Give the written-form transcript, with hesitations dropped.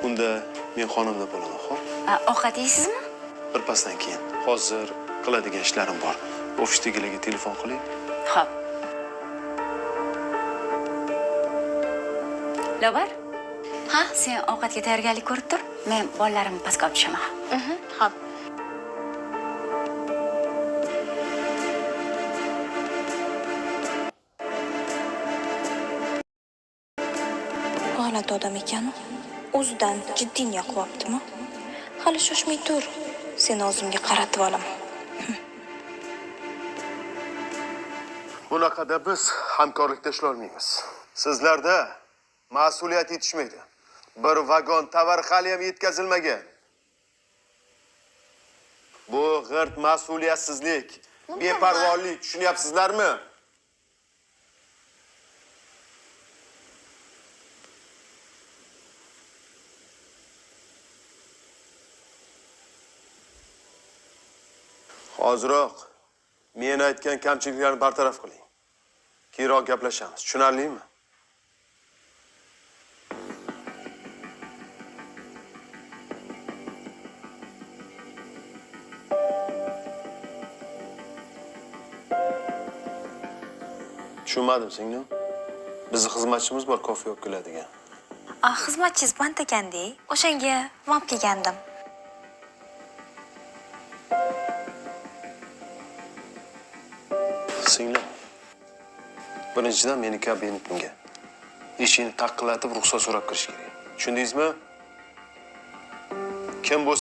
Unda men xonimda bo'laman, xo'p? Ovqat yeysizmi? Birpasdan keyin. Hozir qiladigan ishlarim bor. Ofisdagilarga telefon qiling. Xo'p. Lobar? Ha, sen ovqatga tayyorgarlik ko'rib tur. Men bolalarimni pastga olib tushaman. Xo'p. G'alati odam ekan. O'zidan jiddiy niyat qilyaptimi? Hali shoshmay tur. Seni o'zimga qaratib olaman. Bunaqada biz hamkorlikda ishlay olmaymiz. Sizlarda mas'uliyat yetishmaydi. Bir vagon tovar hali ham yetkazilmagan. Bu g'irt mas'uliyatsizlik, beparvolik, tushunyapsizlarmi? Hoziroq men aytgan kamchiliklarni bartaraf qiling. Keyinroq gaplashamiz. Tushunarlimi? Tushunmadim singlim. Bizning xizmatchimiz bor, kofe olib keladigan. Xizmatchingiz band ekanda, o'shanga olib kelgandim. Singlim. Birinchidan meni kabinetimga eshikni taqillatib ruxsat so'rab kirish kerak. Tushundingizmi? Kim bo'lsa